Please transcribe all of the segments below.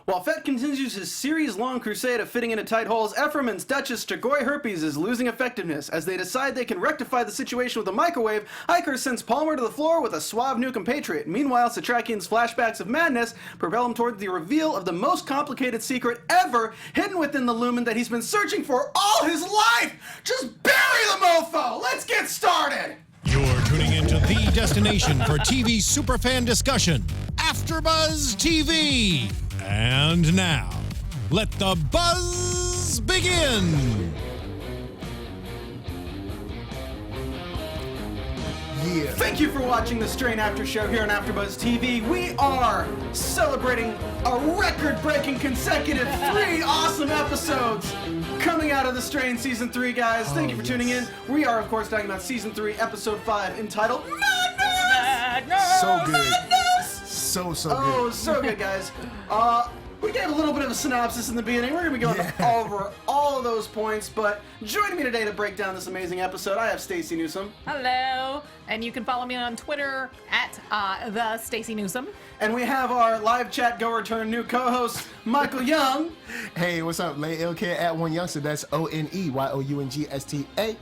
While Fett continues his series-long crusade of fitting into tight holes, Ephraim and Dutch's Strigoi herpes is losing effectiveness. As they decide they can rectify the situation with a microwave, Hiker sends Palmer to the floor with a suave new compatriot. Meanwhile, Setrakian's flashbacks of madness propel him toward the reveal of the most complicated secret ever hidden within the lumen that he's been searching for all his life! Just bury the mofo! Let's get started! You're tuning into the destination for TV superfan discussion, AFTERBUZZ TV. And now, let the buzz begin. Yeah. Thank you for watching the Strain After Show here on AFTERBUZZ TV. We are celebrating a record-breaking consecutive 3 awesome episodes coming out of the Strain Season 3, guys. Thank you for tuning in. We are, of course, talking about Season 3, Episode 5, entitled Madness! So good. Madness! So good. Oh, so good, guys. We gave a little bit of a synopsis in the beginning. We're going to be going over all of those points, but joining me today to break down this amazing episode, I have Stacey Newsome. Hello. And you can follow me on Twitter at the Stacey Newsome. And we have our live chat go-return new co-host, Michael Young. Hey, what's up? Lay LK at One Youngster. That's ONEYOUNGSTA.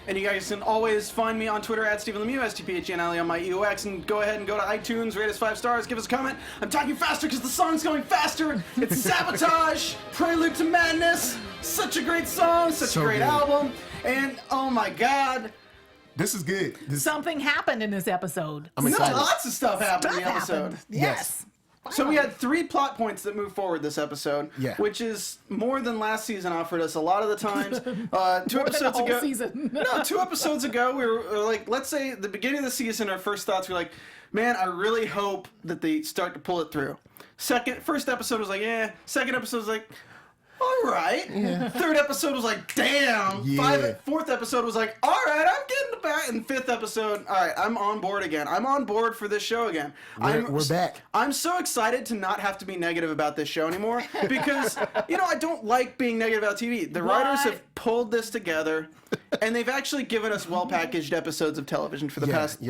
And you guys can always find me on Twitter at Stephen Lemieux, STPHNLE on my EOX, and go ahead and go to iTunes, rate us 5 stars, give us a comment. I'm talking faster because the song's going faster. It's Sabotage, Prelude to Madness. Such a great song, such a great album. And oh my God. This is good. Something happened in this episode. I'm excited. Lots of stuff happened in the episode. Yes. So we had 3 plot points that moved forward this episode, which is more than last season offered us a lot of the times. 2 episodes ago, no, 2 episodes ago, we were like, let's say the beginning of the season, our first thoughts were like, man, I really hope that they start to pull it through. First episode was like, yeah. Second episode was like, all right. Yeah. Third episode was like, damn. Yeah. Fourth episode was like, all right, I'm getting back. And 5th episode, all right, I'm on board again. I'm on board for this show again. We're back. I'm so excited to not have to be negative about this show anymore because, I don't like being negative about TV. The writers have pulled this together, and they've actually given us well-packaged episodes of television for the past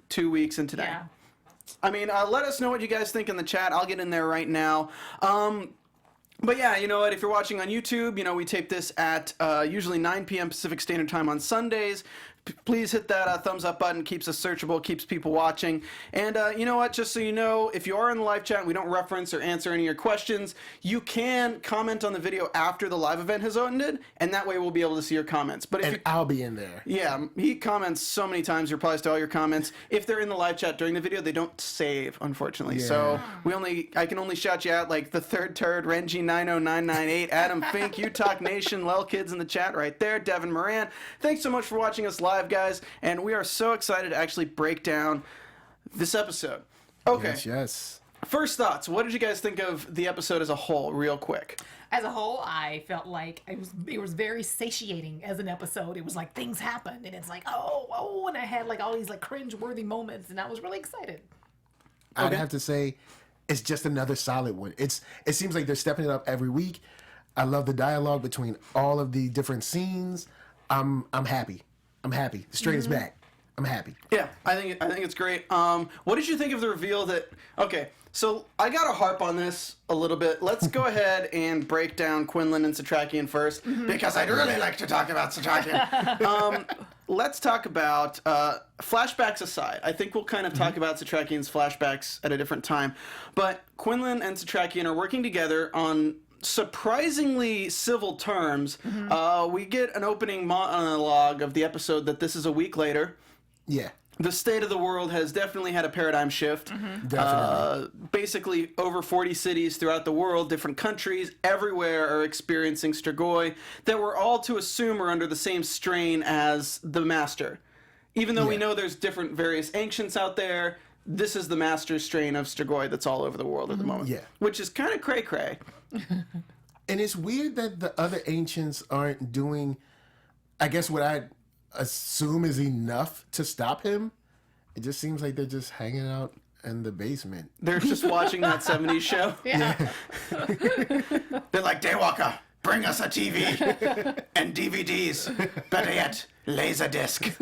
2 weeks and today. Yeah. I mean, let us know what you guys think in the chat. I'll get in there right now. But yeah, you know what, if you're watching on YouTube, we tape this at usually 9 p.m. Pacific Standard Time on Sundays. Please hit that thumbs up button. Keeps us searchable, keeps people watching. And you know what, just so you know, if you are in the live chat and we don't reference or answer any of your questions, you can comment on the video after the live event has ended, and that way we'll be able to see your comments. But if I'll be in there. Yeah, he comments so many times, he replies to all your comments. If they're in the live chat during the video, they don't save, unfortunately. Yeah. So I can only shout you out like the Third Turd, Renji90998, Adam Fink, Utalk Nation, Lel Kids in the chat right there, Devin Moran. Thanks so much for watching us live, guys, and we are so excited to actually break down this episode. Okay. Yes. First thoughts. What did you guys think of the episode as a whole, real quick? As a whole, I felt like it was very satiating as an episode. It was like things happened, and it's like, oh, and I had like all these like cringe-worthy moments, and I was really excited. I'd have to say it's just another solid one. It seems like they're stepping it up every week. I love the dialogue between all of the different scenes. I'm happy. I'm happy. The Strain is back. I'm happy. Yeah, I think it's great. What did you think of the reveal that... Okay, so I got to harp on this a little bit. Let's go ahead and break down Quinlan and Setrakian first, because I'd really like to talk about Setrakian. Let's talk about flashbacks aside. I think we'll kind of talk about Setrakian's flashbacks at a different time. But Quinlan and Setrakian are working together on surprisingly civil terms. We get an opening monologue of the episode that this is a week later. Yeah. The state of the world has definitely had a paradigm shift. Definitely. Basically, over 40 cities throughout the world, different countries, everywhere are experiencing Strigoi that we're all to assume are under the same strain as the Master. Even though we know there's different various ancients out there, this is the Master strain of Strigoi that's all over the world at the moment. Yeah. Which is kind of cray-cray. And it's weird that the other ancients aren't doing, I guess, what I assume is enough to stop him. It just seems like they're just hanging out in the basement. They're just watching that 70s show. Yeah. They're like, Daywalker, bring us a TV and DVDs. Better yet, Laserdisc.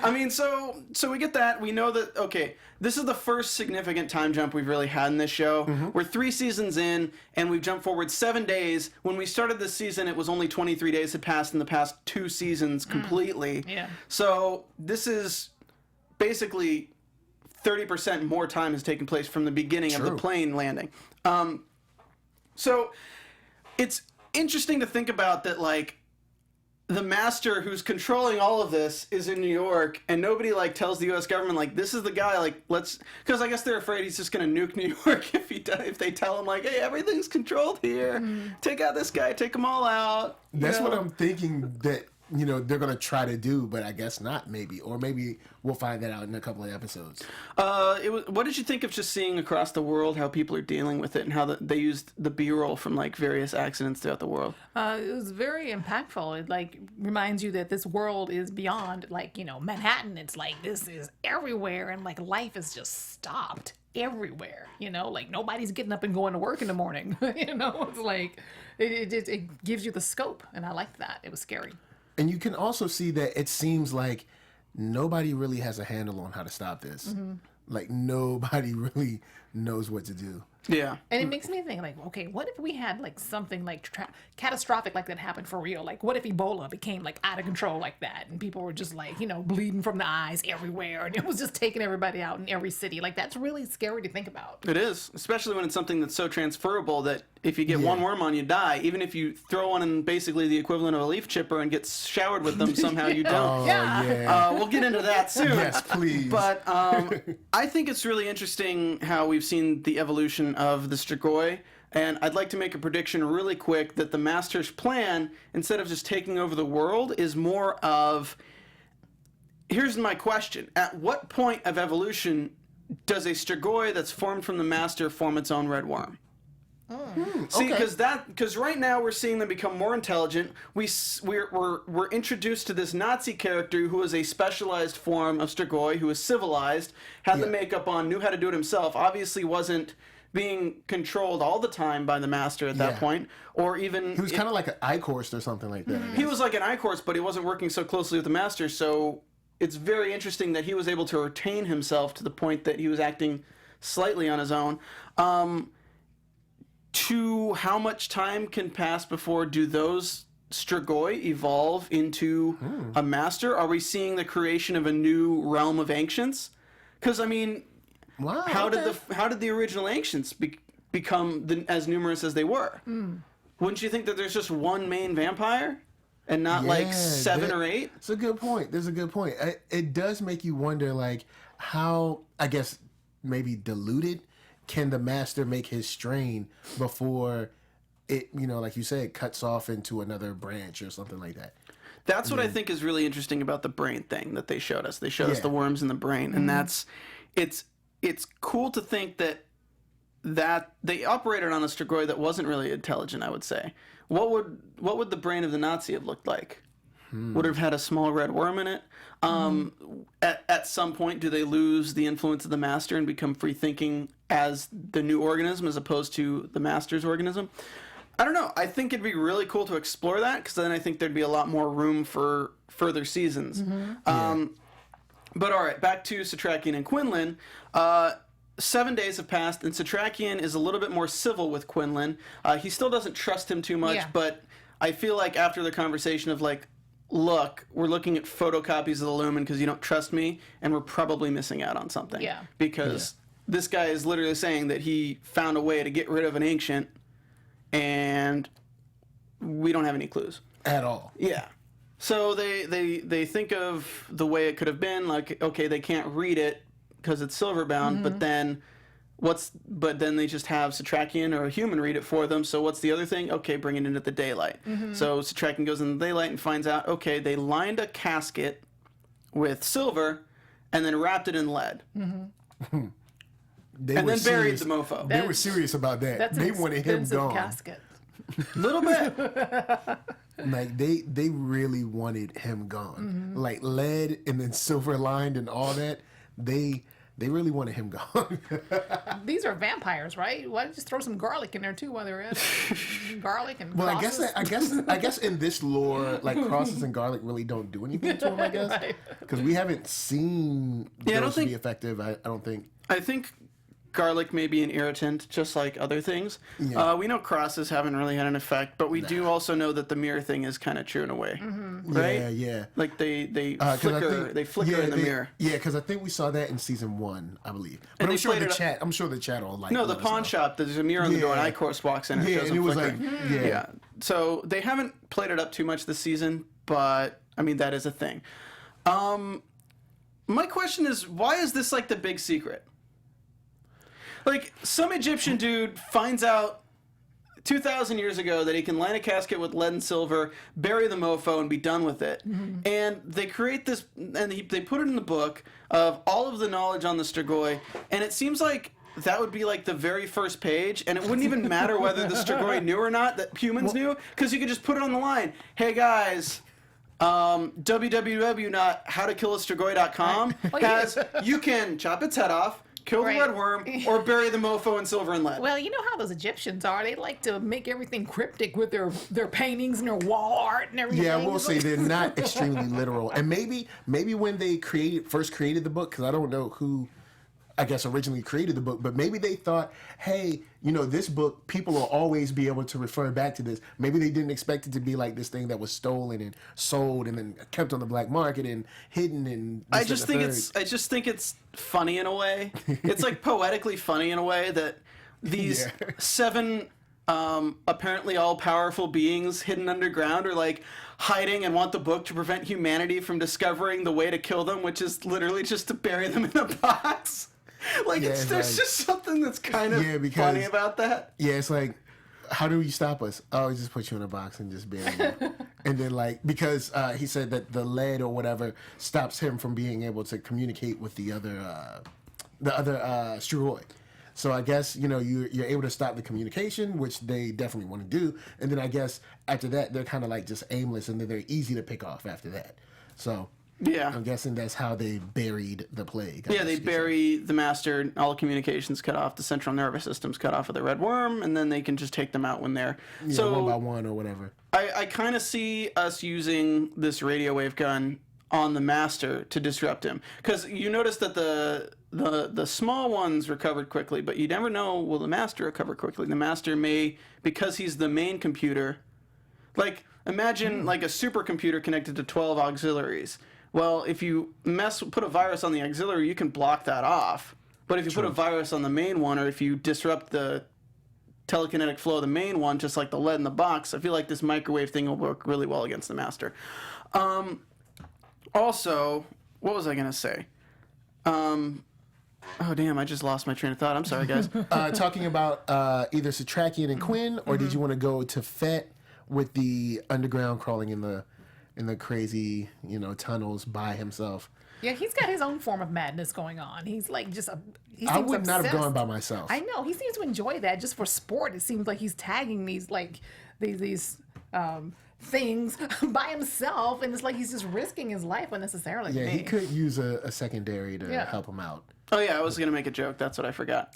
I mean, so we get that. We know that, okay, this is the first significant time jump we've really had in this show. We're 3 seasons in, and we've jumped forward 7 days. When we started this season, it was only 23 days had passed in the past 2 seasons completely. Yeah. So this is basically 30% more time has taken place from the beginning of the plane landing. So it's interesting to think about that, like, the master who's controlling all of this is in New York, and nobody, like, tells the U.S. government, like, this is the guy, like, let's... Because I guess they're afraid he's just going to nuke New York if they tell him, like, hey, everything's controlled here. Take out this guy. Take them all out. That's what I'm thinking that, they're going to try to do, but I guess not, maybe. Or maybe we'll find that out in a couple of episodes. What did you think of just seeing across the world how people are dealing with it and how they used the B-roll from, like, various accidents throughout the world? It was very impactful. It, like, reminds you that this world is beyond, like, Manhattan. It's like, this is everywhere, and, like, life is just stopped everywhere, like, nobody's getting up and going to work in the morning. It's like, it gives you the scope, and I liked that. It was scary. And you can also see that it seems like nobody really has a handle on how to stop this. Like, nobody really knows what to do. Yeah. And it makes me think, like, okay, what if we had, like, something, like, catastrophic like that happen for real? Like, what if Ebola became, like, out of control like that? And people were just, like, bleeding from the eyes everywhere. And it was just taking everybody out in every city. Like, that's really scary to think about. It is, especially when it's something that's so transferable that if you get one worm on you, die. Even if you throw one in basically the equivalent of a leaf chipper and get showered with them, somehow you don't. We'll get into that soon. Yes, please. But I think it's really interesting how we've seen the evolution of the Strigoi, and I'd like to make a prediction really quick that the Master's plan, instead of just taking over the world, is more of... Here's my question. At what point of evolution does a Strigoi that's formed from the Master form its own red worm? See, because right now we're seeing them become more intelligent. We're introduced to this Nazi character who is a specialized form of Strigoi, who is civilized, had the makeup on, knew how to do it himself. Obviously, wasn't being controlled all the time by the Master at that point, or even he was kind of like an I-Course or something like that. He was like an I-Course, but he wasn't working so closely with the Master. So it's very interesting that he was able to retain himself to the point that he was acting slightly on his own. To how much time can pass before do those Strigoi evolve into a Master? Are we seeing the creation of a new realm of ancients? Because I mean, how did the original ancients become as numerous as they were? Wouldn't you think that there's just one main vampire and not like 7 or 8? It's a good point. There's a good point. It does make you wonder, like, how, I guess, maybe diluted can the Master make his strain before it, like you said, cuts off into another branch or something like that. That's what I think is really interesting about the brain thing that they showed us. They showed us the worms in the brain, and it's cool to think that they operated on a Strigoi that wasn't really intelligent, I would say. What would the brain of the Nazi have looked like? Would have had a small red worm in it. At some point, do they lose the influence of the Master and become free thinking as the new organism as opposed to the Master's organism? I don't know. I think it'd be really cool to explore that, because then I think there'd be a lot more room for further seasons. But all right, back to Setrakian and Quinlan. 7 days have passed, and Setrakian is a little bit more civil with Quinlan. He still doesn't trust him too much, but I feel like after the conversation of, like, look, we're looking at photocopies of the Lumen because you don't trust me, and we're probably missing out on something. Yeah. Because this guy is literally saying that he found a way to get rid of an ancient, and we don't have any clues. At all. Yeah. So they think of the way it could have been, like, okay, they can't read it because it's silver bound, but then they just have Setrakian or a human read it for them. So what's the other thing? Okay, bring it into the daylight. So Setrakian goes in the daylight and finds out, okay, they lined a casket with silver and then wrapped it in lead. And then buried the mofo. They were serious about that. They wanted him gone. Casket. Little bit. Like, they really wanted him gone. Like, lead and then silver lined and all that. They they really wanted him gone. These are vampires, right? Why don't you just throw some garlic in there too while they're at it? Garlic and Well, crosses? I guess in this lore, like crosses and garlic really don't do anything to him. I guess because we haven't seen those be effective. I don't think. I think garlic may be an irritant, just like other things. Yeah. We know crosses haven't really had an effect, but we do also know that the mirror thing is kind of true in a way, right? Yeah. Like they flicker, they flicker in the mirror. Yeah, because I think we saw that in season 1, I believe. But I'm sure the chat will like. No, the pawn shop. There's a mirror on the door, and Icorus walks in. And yeah, shows and him it was flickering. like, yeah. So they haven't played it up too much this season, but I mean that is a thing. My question is, why is this like the big secret? Like, some Egyptian dude finds out 2,000 years ago that he can line a casket with lead and silver, bury the mofo, and be done with it. And they create this, and they put it in the book of all of the knowledge on the Strigoi, and it seems like that would be like the very first page, and it wouldn't even matter whether the Strigoi knew or not, that humans knew, because you could just put it on the line. Hey, guys... www.howtokillAstrigoi.com has you can chop its head off, kill the red worm, or bury the mofo in silver and lead. Well, you know how those Egyptians are. They like to make everything cryptic with their paintings and their wall art and everything. Yeah, I will say they're not extremely literal. And maybe when they first created the book, because I don't know who, I guess, originally created the book, but maybe they thought, hey, this book, people will always be able to refer back to this. Maybe they didn't expect it to be like this thing that was stolen and sold and then kept on the black market and hidden and I just think it's funny in a way. It's like poetically funny in a way that these 7 apparently all-powerful beings hidden underground are like hiding and want the book to prevent humanity from discovering the way to kill them, which is literally just to bury them in a box. Like, there's just something that's kind of funny about that. Yeah, it's like, how do you stop us? Oh, we just put you in a box and just bury you. And then, like, because he said that the lead or whatever stops him from being able to communicate with the other Strigoi. So I guess, you're able to stop the communication, which they definitely want to do. And then I guess after that, they're kind of like just aimless and then they're easy to pick off after that. So... yeah, I'm guessing that's how they buried the plague. Yeah, they bury the master, all the communications cut off, the central nervous system's cut off with the red worm, and then they can just take them out when they're... Yeah, so, one by one or whatever. I kind of see us using this radio wave gun on the master to disrupt him. Because you notice that the small ones recovered quickly, but you never know, will the master recover quickly? The master may, because he's the main computer... Like, imagine like a supercomputer connected to 12 auxiliaries. Well, if you put a virus on the auxiliary, you can block that off. But if you put a virus on the main one, or if you disrupt the telekinetic flow of the main one, just like the lead in the box, I feel like this microwave thing will work really well against the master. Also, what was I going to say? Oh, damn, I just lost my train of thought. I'm sorry, guys. Talking about either Setrakian and Quinn, or did you want to go to Fett with the underground crawling in the crazy, tunnels by himself? Yeah, he's got his own form of madness going on. He's like just I would not have gone by myself. I know, he seems to enjoy that just for sport. It seems like he's tagging these things by himself, and it's like he's just risking his life unnecessarily. Yeah, he could use a secondary to help him out. Oh yeah, I was gonna make a joke. That's what I forgot.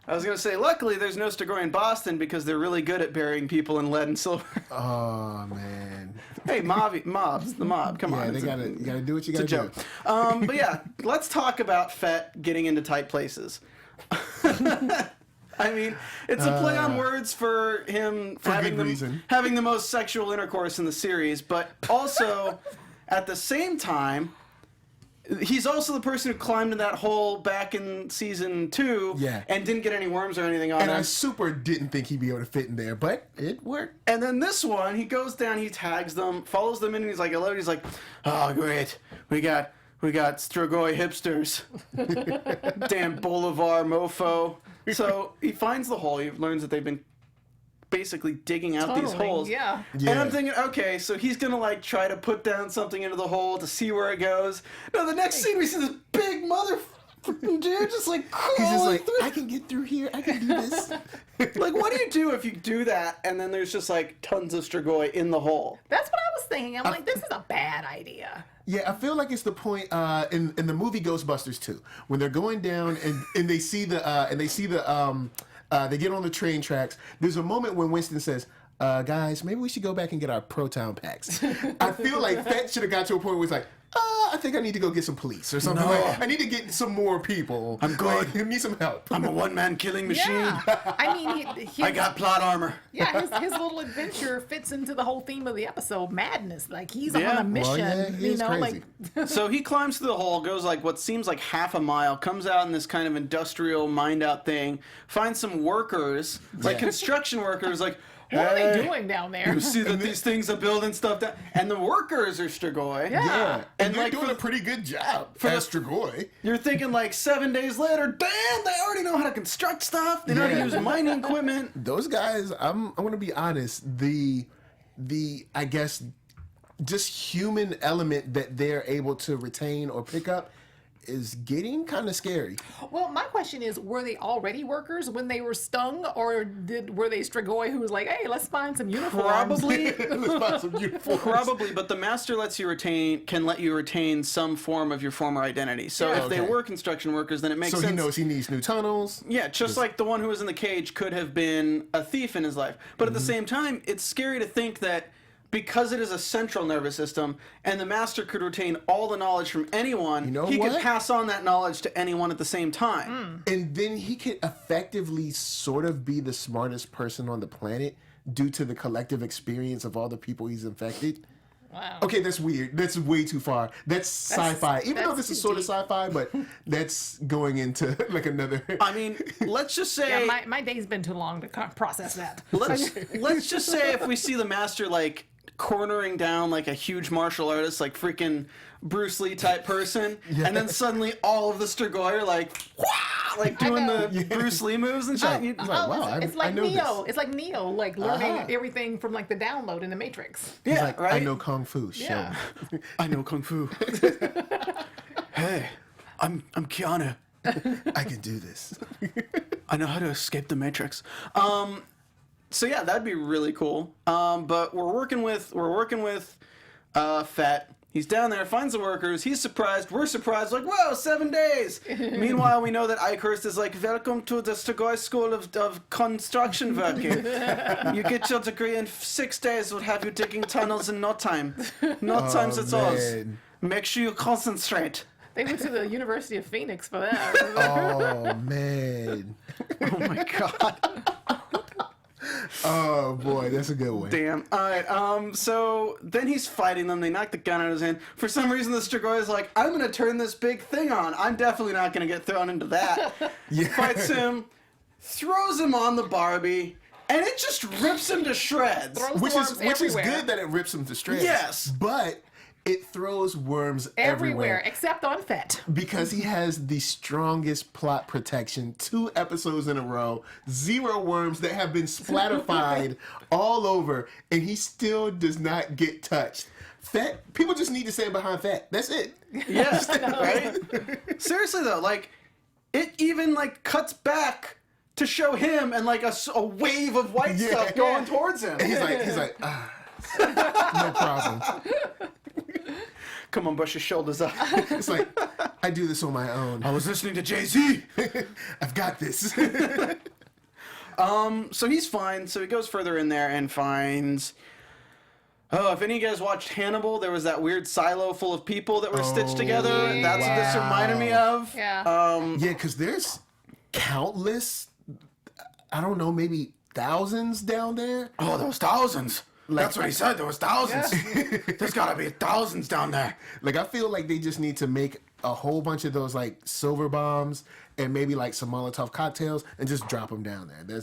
I was going to say, luckily, there's no Strigoi in Boston because they're really good at burying people in lead and silver. Oh, man. Hey, mobs, the mob, come on. Yeah, you got to do what you got to do. But yeah, let's talk about Fett getting into tight places. I mean, it's a play on words for him having the most sexual intercourse in the series, but also, at the same time... He's also the person who climbed in that hole back in season 2 and didn't get any worms or anything on him. And I super didn't think he'd be able to fit in there, but it worked. And then this one, he goes down, he tags them, follows them in, and he's like, hello. He's like, oh, great. We got Strigoi hipsters. Damn Bolivar mofo. So he finds the hole. He learns that they've been basically digging out these holes. Yeah. And I'm thinking, okay, so he's gonna like try to put down something into the hole to see where it goes. No, the next scene we see this big You're just like He's just like, crawling I can get through here. I can do this. through. Like, what do you do if you do that and then there's just like tons of Strigoi in the hole? That's what I was thinking. I'm like, this is a bad idea. Yeah, I feel like it's the point in the movie Ghostbusters 2 when they're going down and they see the they get on the train tracks. There's a moment when Winston says, guys, maybe we should go back and get our proton packs. I feel like Fett should have got to a point where it's like, I think I need to go get some police or something. No. Like, I need to get some more people. I'm good. Like, I need some help. I'm a one-man killing machine. Yeah. I mean, I got plot armor. Yeah, his little adventure fits into the whole theme of the episode, madness. Like he's Yeah. on a mission, Well, yeah, he you is know, crazy. like So he climbs through the hole, goes like what seems like half a mile, comes out in this kind of industrial mind out thing, finds some workers, like construction workers, like, what are "Hey, they doing down there? You see that these things are building stuff down, and the workers are Strigoi. Yeah. Yeah, and And they're like doing for- a pretty good job for the- as Strigoi. You're thinking like 7 days later, damn, they already know how to construct stuff. They know how to Yeah. use mining equipment. Those guys, I'm gonna be honest, the I guess just human element that they're able to retain or pick up is getting kind of scary. Well, my question is, were they already workers when they were stung, or were they Strigoi who was like, hey, let's find some uniforms? Probably. Let's find some uniforms. Probably, but the master can let you retain some form of your former identity. So Yeah. if they Okay. were construction workers, then it makes So sense. he knows he needs new tunnels. Yeah, just like the one who was in the cage could have been a thief in his life. But Mm-hmm. at the same time, it's scary to think that because it is a central nervous system and the master could retain all the knowledge from anyone, You know he could what? pass on that knowledge to anyone at the same time. And then he could effectively sort of be the smartest person on the planet due to the collective experience of all the people he's infected. Wow. Okay, that's weird. That's way too far. That's sci-fi. Even though that's this is too sort of deep. sci-fi, but that's going into like another. I mean, let's just say Yeah, my day's been too long to process that. let's just say if we see the master like cornering down like a huge martial artist, like freaking Bruce Lee type person, and then suddenly all of the Strigoi are like, wah, like doing know. the Bruce Lee moves and shit. You- like, wow, it's I like know Neo. this. It's like Neo, like learning Uh-huh. everything from like the download in the Matrix. He's yeah, like, right. I know kung fu. Show Yeah. me. I know kung fu. Hey, I'm Keanu. I can do this. I know how to escape the Matrix. So yeah, that'd be really cool. But we're working with Fett. He's down there, finds the workers. He's surprised. We're surprised. Like, whoa, 7 days. Meanwhile, we know that Eichhurst is like, welcome to the Strigoi School of Construction Working. You get your degree in 6 days. We'll have you digging tunnels in no time. No times at all. man. Make sure you concentrate. They went to the University of Phoenix for that. Oh man. Oh my god. Oh boy, that's a good one. Damn. All right. So then he's fighting them. They knock the gun out of his hand. For some reason, the Strigoi is like, "I'm gonna turn this big thing on. I'm definitely not gonna get thrown into that." Yeah. Fights him, throws him on the Barbie, and it just rips him to shreds. Throws Which worms is everywhere. good that it rips him to shreds. Yes. But it throws worms Everywhere, except on Fett. because he has the strongest plot protection 2 episodes in a row, 0 worms that have been splatterified all over, and he still does not get touched. Fett, people just need to stand behind Fett. That's it. Yes. Right. Seriously though, like it even like cuts back to show him and like a wave of white Yeah. stuff going towards him. And he's like, no problem. Come on, brush your shoulders up. It's like, I do this on my own. I was listening to Jay-Z. I've got this. So he's fine. So he goes further in there and finds. Oh, if any of you guys watched Hannibal, there was that weird silo full of people that were stitched together. yeah. That's what this reminded me of. Yeah. Yeah, because there's countless, I don't know, maybe thousands down there. Oh, there was thousands. That's what he said. There was thousands. There's gotta be thousands down there. Like, I feel like they just need to make a whole bunch of those, like, silver bombs and maybe, like, some Molotov cocktails and just drop them down there.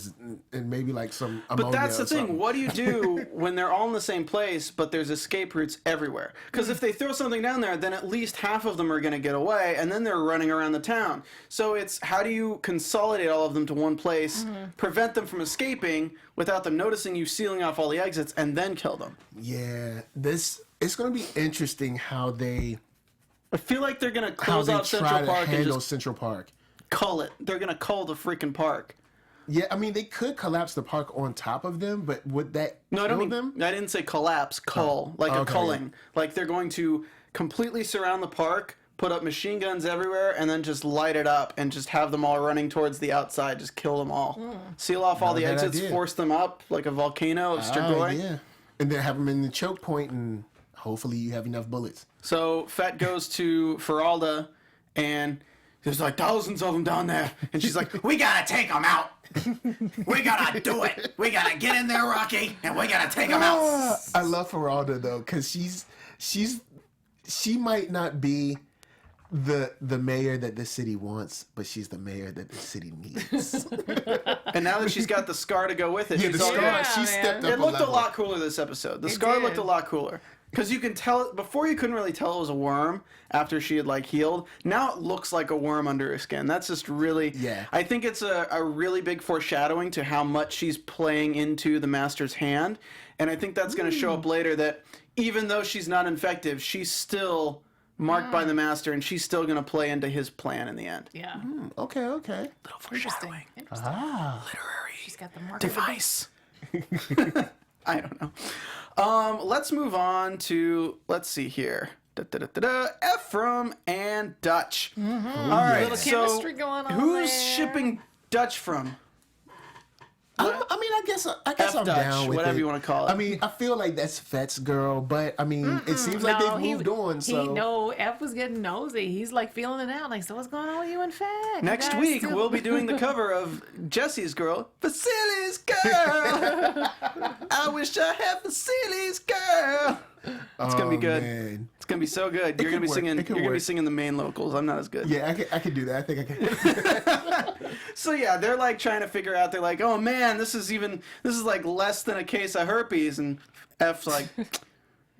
And maybe, like, some ammonia But that's the or thing. something. What do you do when they're all in the same place, but there's escape routes everywhere? Because if they throw something down there, then at least half of them are going to get away, and then they're running around the town. So it's how do you consolidate all of them to one place, prevent them from escaping without them noticing you sealing off all the exits, and then kill them? Yeah, it's going to be interesting how they I feel like they're gonna how close they out try Central to Park and handle just Central Park. cull it. They're gonna cull the freaking park. Yeah, I mean, they could collapse the park on top of them, but would that No, I don't kill mean. them? I didn't say collapse. Cull, like a Okay, culling. Like they're going to completely surround the park, put up machine guns everywhere, and then just light it up and just have them all running towards the outside. Just kill them all. Seal off all the bad exits. idea. Force them up like a volcano of Strigoi. Yeah. And then have them in the choke point, and hopefully you have enough bullets. So Fett goes to Feralda, and there's like thousands of them down there, and she's like, "We gotta take them out. We gotta do it. We gotta get in there, Rocky, and we gotta take them out." I love Feralda though, because she might not be the mayor that this city wants, but she's the mayor that the city needs. And now that she's got the scar to go with it, Yeah, she's the all scar. right. She stepped up. It looked a level. lot cooler this episode. The scar looked did. a lot cooler. Because you can tell, before you couldn't really tell it was a worm after she had like healed. Now it looks like a worm under her skin. That's just really, Yeah. I think it's a really big foreshadowing to how much she's playing into the Master's hand. And I think that's going to show up later that even though she's not infective, she's still marked by the Master and she's still going to play into his plan in the end. Yeah. Okay. Little foreshadowing. Interesting. Literary She's got the mark of the beast. device. I don't know. Let's move on to, let's see here. Ephraim and Dutch. All right, Little so chemistry going on who's there. shipping Dutch from? I mean, I guess F I'm Dutch, down with whatever it. you wanna call it. I mean, I feel like that's Fett's girl, but I mean, it seems like they've moved on. So F was getting nosy. He's like feeling it out. Like, so what's going on with you and Fett? Next You guys week, still- we'll be doing the cover of Jesse's girl, Vasily's girl. I wish I had Vasily's girl. It's gonna be good. Man. It's gonna be so good. You're gonna could be work. singing. It You're could gonna be work. singing the main locals. I'm not as good. Yeah, I could do that. I think I can. So yeah, they're like trying to figure out. They're like, oh man, this is like less than a case of herpes, and F's like,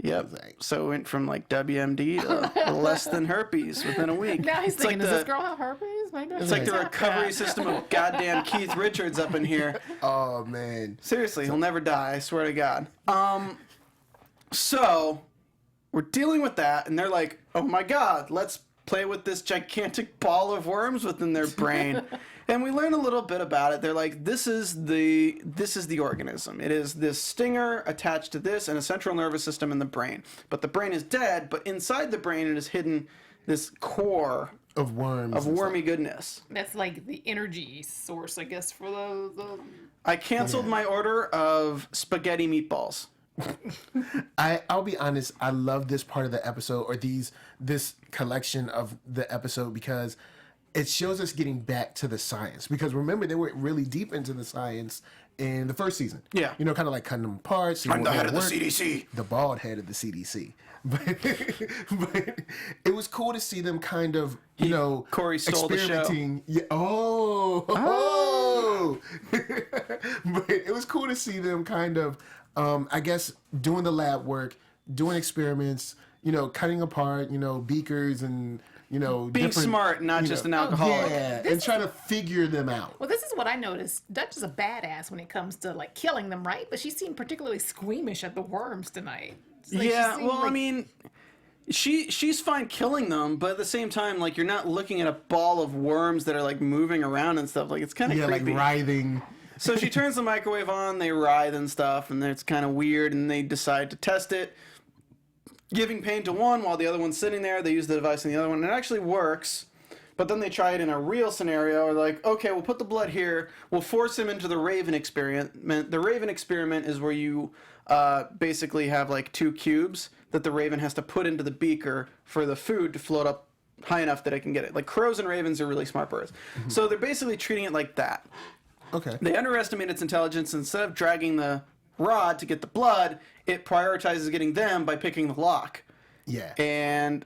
yep. So it went from like WMD to less than herpes within a week. Now he's It's thinking, like does this the- girl have herpes? Maybe It's like the recovery system of goddamn Keith Richards up in here. Oh man. Seriously, he'll never die. I swear to God. So we're dealing with that, and they're like, "Oh my God, let's play with this gigantic ball of worms within their brain." And we learn a little bit about it. They're like, "This is the organism. It is this stinger attached to this and a central nervous system in the brain. But the brain is dead. But inside the brain, it is hidden this core Of worms. of and wormy goodness." That's like the energy source, I guess, for the I canceled my order of spaghetti meatballs. I'll be honest, I love this part of the episode, or this collection of the episode, because it shows us getting back to the science. Because remember, they were really deep into the science in the first season. Yeah. You know, kind of like cutting them apart. I'm the head of the CDC. The bald head of the CDC. But it was cool to see them kind of, you know, Corey stole the show. experimenting. Yeah. Oh. But it was cool to see them kind of, I guess, doing the lab work, doing experiments, you know, cutting apart, you know, beakers and, you know, Being different, smart, not you just know, an alcoholic. Yeah, and trying to figure them out. Well, this is what I noticed. Dutch is a badass when it comes to like killing them, right? But she seemed particularly squeamish at the worms tonight. It's like she Yeah, seemed well, I like- mean, she's fine killing them, but at the same time, like, you're not looking at a ball of worms that are like moving around and stuff. Like, it's kind of Yeah, like creepy. writhing. So she turns the microwave on, they writhe and stuff, and it's kind of weird, and they decide to test it, giving pain to one while the other one's sitting there. They use the device in the other one, and it actually works. But then they try it in a real scenario. Or like, okay, we'll put the blood here. We'll force him into the Raven experiment. The Raven experiment is where you basically have like 2 cubes that the Raven has to put into the beaker for the food to float up high enough that it can get it. Like crows and ravens are really smart birds. So they're basically treating it like that. Okay. They underestimate its intelligence. Instead of dragging the rod to get the blood, it prioritizes getting them by picking the lock. Yeah. And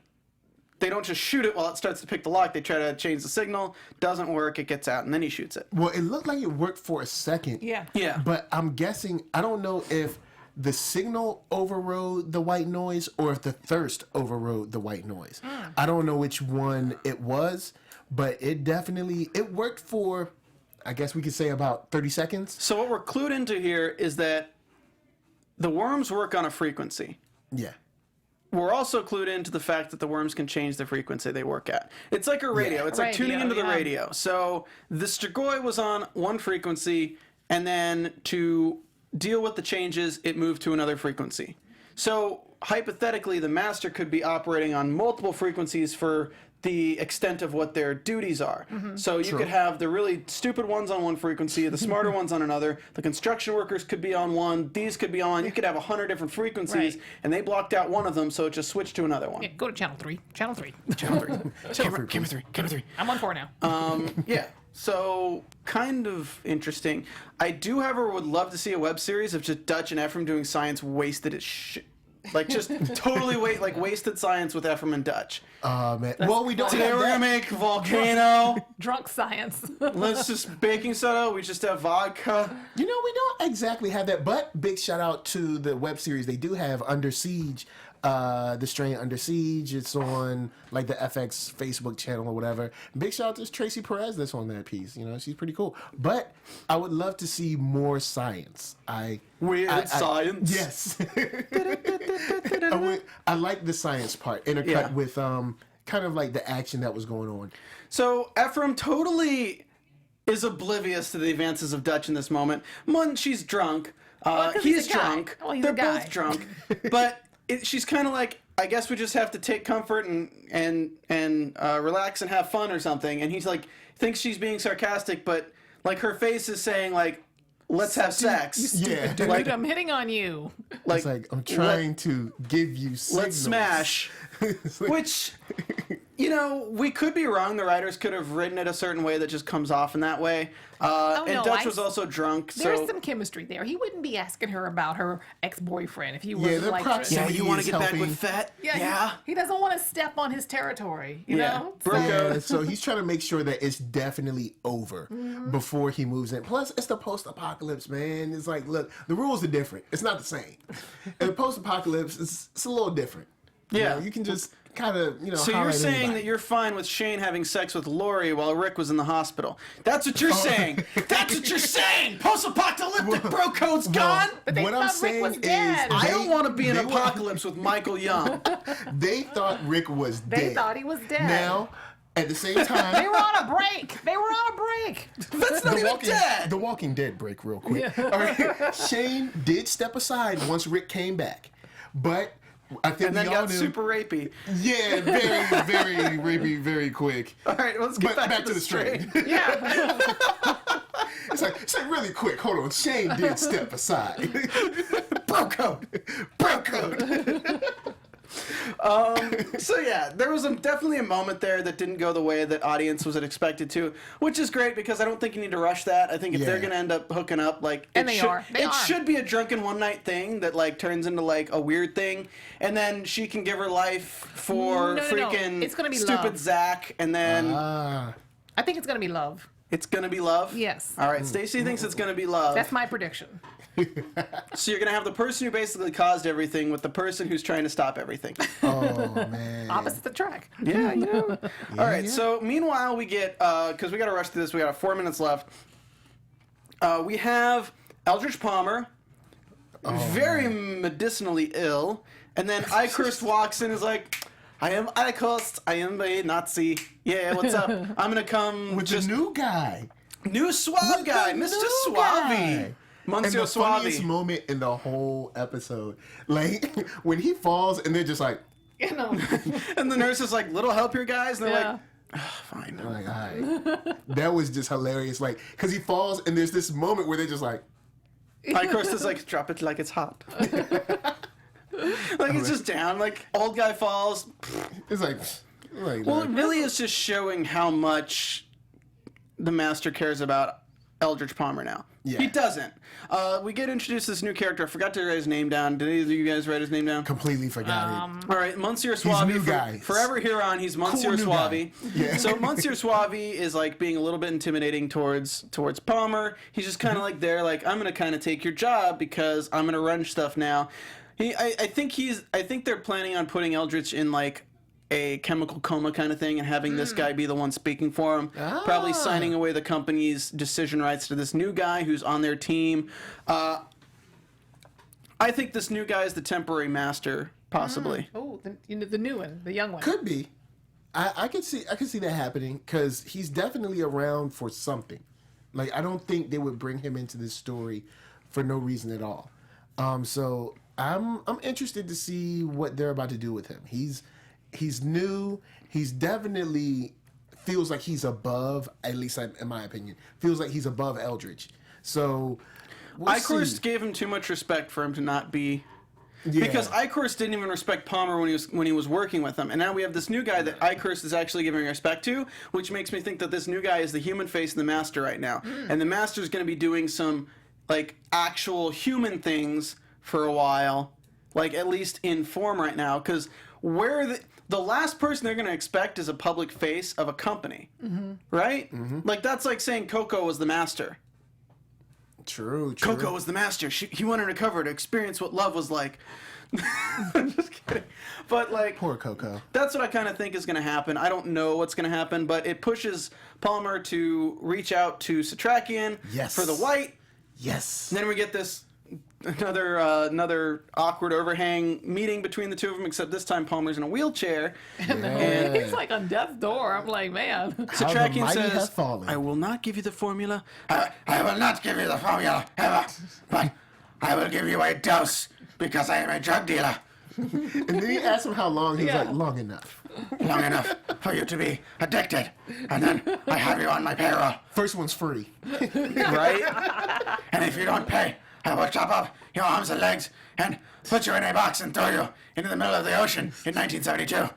they don't just shoot it while it starts to pick the lock. They try to change the signal. Doesn't work. It gets out, and then he shoots it. Well, it looked like it worked for a second. yeah. Yeah. But I'm guessing, I don't know if the signal overrode the white noise or if the thirst overrode the white noise. I don't know which one it was, but it definitely, it worked for, I guess we could say about 30 seconds. So what we're clued into here is that the worms work on a frequency. Yeah. we're also clued into the fact that the worms can change the frequency they work at. It's like a radio. It's like tuning into the radio. So the Strigoi was on one frequency, and then to deal with the changes, it moved to another frequency. So hypothetically, the master could be operating on multiple frequencies for the extent of what their duties are. So you could have the really stupid ones on one frequency, the smarter ones on another, the construction workers could be on one, these could be on, you could have 100 different frequencies, and they blocked out one of them, so it just switched to another one. Yeah, go to channel 3. Channel 3. Channel 3. Camera 3. I'm on 4 now. Yeah. So, kind of interesting. I do, however, would love to see a web series of just Dutch and Ephraim doing science wasted as shit. Like, just totally wasted science with Ephraim and Dutch. Oh, man. Well, we don't Today have we're that. gonna make volcano. Drunk science. Let's just baking soda. We just have vodka. You know, we don't exactly have that, but big shout out to the web series. They do have Under Siege, The Strain Under Siege. It's on like the FX Facebook channel or whatever. Big shout out to Tracy Perez that's on that piece. You know, she's pretty cool. But I would love to see more science. Weird science. Yes. I like the science part intercut with kind of like the action that was going on. So Ephraim totally is oblivious to the advances of Dutch in this moment. One, she's drunk. He's a guy. drunk. Oh, he's They're a guy. both drunk. But she's kind of like, I guess we just have to take comfort and relax and have fun or something. And he's like, thinks she's being sarcastic, but like her face is saying like, let's have sex. Yeah. Dude, Like- I'm hitting on you. It's like, I'm trying to give you signals. Let's smash. Which, you know, we could be wrong. The writers could have written it a certain way that just comes off in that way. And no, Dutch was also drunk. There's So some chemistry there. He wouldn't be asking her about her ex-boyfriend if he was Yeah, the like... proximity you want is to get back helping. with Fett? Yeah, He doesn't want to step on his territory, you know? Bro code. Yeah, so he's trying to make sure that it's definitely over before he moves in. Plus, it's the post-apocalypse, man. It's like, look, the rules are different. It's not the same. In the post-apocalypse, it's a little different. You Yeah. know, you can just kind of, So you're saying that you're fine with Shane having sex with Lori while Rick was in the hospital? That's what you're saying. That's what you're saying. Post-apocalyptic bro code's gone. But they what I'm thought Rick saying was is, dead. I don't want to be in they were- apocalypse with Michael Young. They thought Rick was dead. They thought he was dead. Now, at the same They time, were on a break. That's not even dead. The Walking Dead break real quick. All right. Shane did step aside once Rick came back, but I think And then we all got knew. super rapey. Yeah, very, very rapey, very quick. All right, let's get But back to the strain. Yeah. It's like really quick. Hold on. Shane did step aside. Bro code. Bro code. So yeah, there was definitely a moment there that didn't go the way that audience was expected to, which is great because I don't think you need to rush that. I think if they're Yeah. gonna end up hooking up, like And they are. They it are. should be a drunken one night thing that like turns into like a weird thing, and then she can give her life for No. freaking It's gonna be stupid love. Zach, and then Ah. I think it's going to be love. it's gonna be love. Yes. All right, Stacey thinks it's gonna be love. That's my prediction. So you're gonna have the person who basically caused everything with the person who's trying to stop everything. Oh man. Opposite the track. Yeah, you know. All right. yeah. So meanwhile, we get because we got to rush through this. We got 4 minutes left. We have Eldridge Palmer, very medicinally ill, and then Eichhorst walks in and is like, "I am Eichhorst. I am a Nazi. Yeah, what's up? I'm gonna come With just the new guy. new suave With guy, the Mr. new Suave, guy. And Monsieur the funniest Suave." moment in the whole episode, like when he falls and they're just like, You know. And the nurse is like, "Little help here, guys," and they're Yeah. like, "Fine." all right. That was just hilarious. Like, because he falls and there's this moment where they're just like, Eichhorst is like, "Drop it like it's hot." Like it's just down. Like old guy falls. it's like Well, it really is just showing how much the Master cares about Eldridge Palmer now. Yeah. He doesn't. We get introduced to this new character. I forgot to write his name down. Did either of you guys write his name down? completely forgot it. All right, Monsieur Suave. new guy. Forever Huron, he's Monsieur new Suave. guy. Yeah. So Monsieur Suave is like being a little bit intimidating towards Palmer. He's just kind of like there, like I'm gonna kind of take your job because I'm gonna run stuff now. I think they're planning on putting Eldritch in like a chemical coma kind of thing and having this guy be the one speaking for him. Probably signing away the company's decision rights to this new guy who's on their team. I think this new guy is the temporary master possibly. Oh, the new one, the young one. Could be. I could see that happening because he's definitely around for something. Like, I don't think they would bring him into this story for no reason at all. So I'm interested to see what they're about to do with him. He's new. He's definitely feels like he's above, at least in my opinion, feels like he's above Eldritch. So Icarus gave him too much respect for him to not be. Yeah. Because Icarus didn't even respect Palmer when he was working with him, and now we have this new guy that Icarus is actually giving respect to, which makes me think that this new guy is the human face of the Master right now, and the Master is going to be doing some like actual human things for a while, like at least in form right now, because where the last person they're going to expect is a public face of a company, right? Like that's like saying Coco was the Master. True. Coco was the Master. He went undercover to experience what love was like. I'm just kidding. But, like... Poor Coco. That's what I kind of think is going to happen. I don't know what's going to happen, but it pushes Palmer to reach out to Setrakian for the white. Yes. And then we get this... Another awkward overhang meeting between the two of them, except this time Palmer's in a wheelchair. And he's like on death's door. I'm like, man. Setrakian says, I will not give you the formula. I will not give you the formula, ever. But I will give you a dose, because I am a drug dealer. And then he asked him how long. He was like, long enough. Long enough for you to be addicted. And then I have you on my payroll. First one's free. Right? And if you don't pay, I will chop up your arms and legs and put you in a box and throw you into the middle of the ocean in 1972.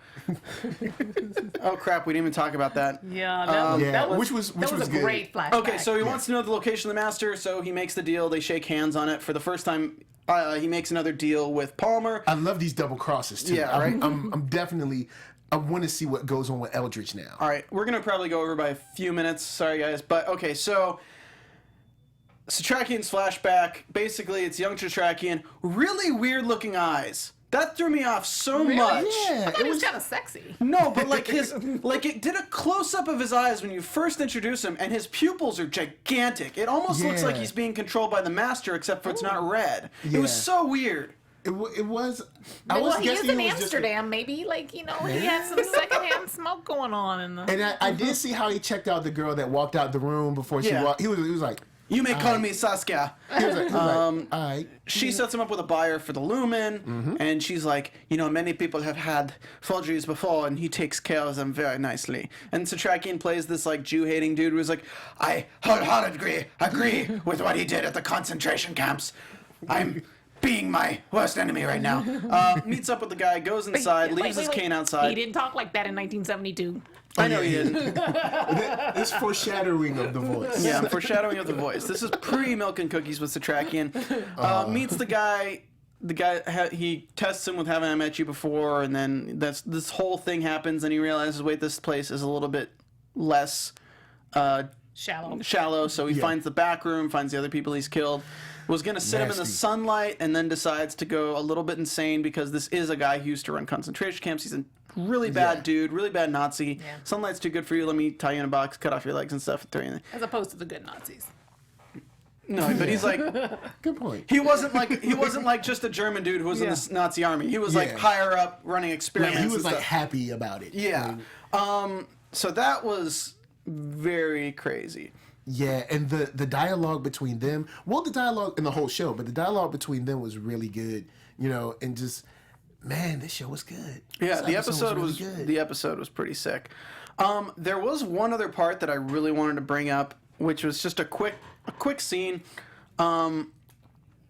Oh crap! We didn't even talk about that. Yeah, that was a good. great flashback. Okay, so he wants to know the location of the Master, so he makes the deal. They shake hands on it for the first time. He makes another deal with Palmer. I love these double crosses too. Yeah, right. I'm definitely. I want to see what goes on with Eldritch now. All right, we're gonna probably go over by a few minutes. Sorry, guys, but okay, so. Setrakian's flashback, basically it's young Setrakian, really weird looking eyes. That threw me off so much. Yeah, I thought he was kind of sexy. No, but like it did a close up of his eyes when you first introduce him, and his pupils are gigantic. It almost looks like he's being controlled by the Master, except for it's not red. Yeah. It was so weird. It was. Well, he is in Amsterdam. Maybe, like, he had some secondhand smoke going on. And I did see how he checked out the girl that walked out the room before she walked. He was like, you may call me Saskia. He was like, all right. She sets him up with a buyer for the lumen, and she's like, many people have had forgeries before, and he takes care of them very nicely. And Setrakian plays this like Jew-hating dude who's like, I wholeheartedly agree with what he did at the concentration camps. I'm being my worst enemy right now. Meets up with the guy, goes inside, leaves his cane outside. He didn't talk like that in 1972. I know he didn't. This foreshadowing of the voice. Yeah, foreshadowing of the voice. This is pre-Milk and Cookies with Setrakian. Meets the guy. The guy, he tests him with haven't I met you before, and then this whole thing happens, and he realizes, wait, this place is a little bit less shallow. So he finds the back room, finds the other people he's killed. Was going to sit him in the sunlight, and then decides to go a little bit insane because this is a guy who used to run concentration camps. He's a really bad dude, really bad Nazi. Yeah. Sunlight's too good for you. Let me tie you in a box, cut off your legs and stuff, and throw you in. As opposed to the good Nazis. No, but he's like, good point. He wasn't like just a German dude who was in the Nazi army. He was like higher up, running experiments. Like, he was like happy about it. Yeah. So that was very crazy. Yeah, and the dialogue between them, the dialogue in the whole show, but the dialogue between them was really good, and just, man, this show was good. Yeah, the episode was good. The episode was pretty sick. There was one other part that I really wanted to bring up, which was just a quick scene,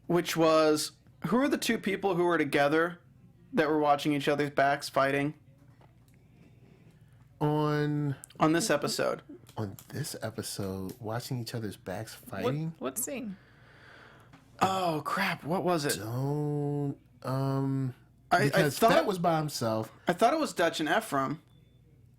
which was, who are the two people who were together that were watching each other's backs fighting? On this episode. On this episode, watching each other's backs fighting? What scene? Oh, crap. What was it? Because I thought that was by himself. I thought it was Dutch and Ephraim.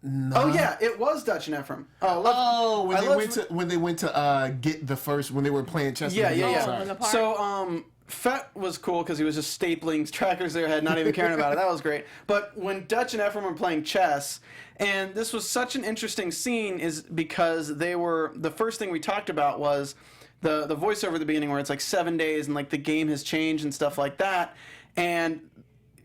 No. Oh, yeah. It was Dutch and Ephraim. When they went to get the first, when they were playing chess. Yeah. So, Fett was cool because he was just stapling trackers to their head, not even caring about it. That was great. But when Dutch and Ephraim were playing chess, and this was such an interesting scene, is because the first thing we talked about was the voiceover at the beginning where it's like 7 days and like the game has changed and stuff like that. And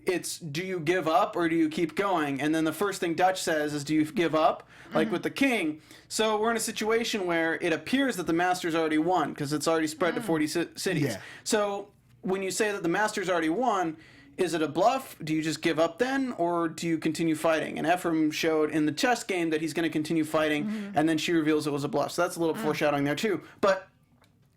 it's do you give up or do you keep going? And then the first thing Dutch says is do you give up? Like with the king. So we're in a situation where it appears that the Masters already won because it's already spread to 40 cities. Yeah. So when you say that the Masters already won, is it a bluff? Do you just give up then, or do you continue fighting? And Ephraim showed in the chess game that he's going to continue fighting, and then she reveals it was a bluff. So that's a little foreshadowing there too. But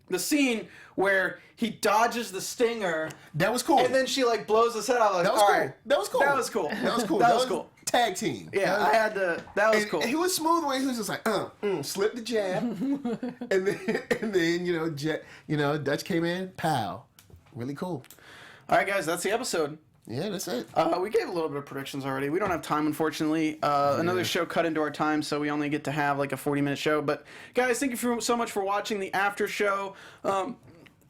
the scene where he dodges the stinger, That was cool. and then she like blows his head out. Like, That was all cool. right, That was cool. That was cool. That was cool. That was cool. Tag team. Yeah, I had to. That was And cool. he was smooth when he was just like, slip the jab, and then Dutch came in, pow, really cool. All right, guys, that's the episode. Yeah, that's it. We gave a little bit of predictions already. We don't have time, unfortunately. Another show cut into our time, so we only get to have like a 40-minute show. But guys, thank you so much for watching the after show.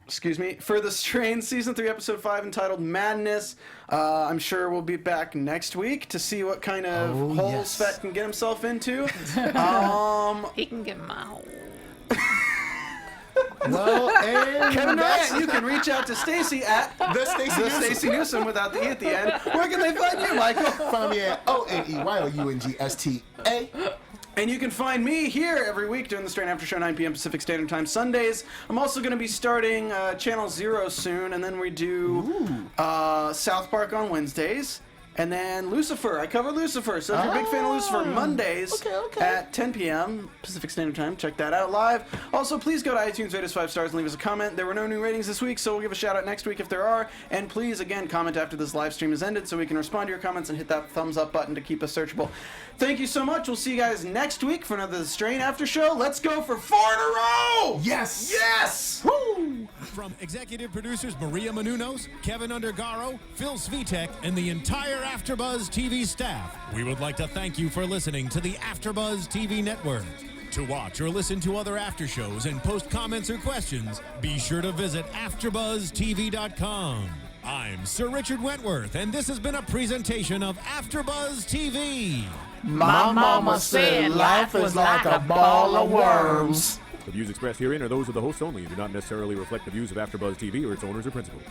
Excuse me, for The Strain Season 3, Episode 5, entitled Madness. I'm sure we'll be back next week to see what kind of holes Fett can get himself into. He can get my hole. Well, and Kevin that's Durant, you can reach out to Stacey at the Stacey Newsome without the E at the end. Where can they find you, Michael? Find me at ONEYOUNGSTA. And you can find me here every week during the Strain After Show, 9 p.m. Pacific Standard Time, Sundays. I'm also going to be starting Channel Zero soon, and then we do South Park on Wednesdays. And then Lucifer. I cover Lucifer. So if you're a big fan of Lucifer, Mondays at 10 p.m. Pacific Standard Time. Check that out live. Also, please go to iTunes, rate us 5 stars, and leave us a comment. There were no new ratings this week, so we'll give a shout out next week if there are. And please, again, comment after this live stream is ended so we can respond to your comments and hit that thumbs up button to keep us searchable. Thank you so much. We'll see you guys next week for another Strain After Show. Let's go for 4 in a row! Yes! Yes! Woo! From executive producers Maria Menounos, Kevin Undergaro, Phil Svitek, and the entire AfterBuzz TV staff, we would like to thank you for listening to the AfterBuzz TV network. To watch or listen to other after shows and post comments or questions, be sure to visit AfterBuzzTV.com. I'm Sir Richard Wentworth, and this has been a presentation of AfterBuzz TV. My mama said life is like a ball of worms. The views expressed herein are those of the host only and do not necessarily reflect the views of AfterBuzz TV or its owners or principals.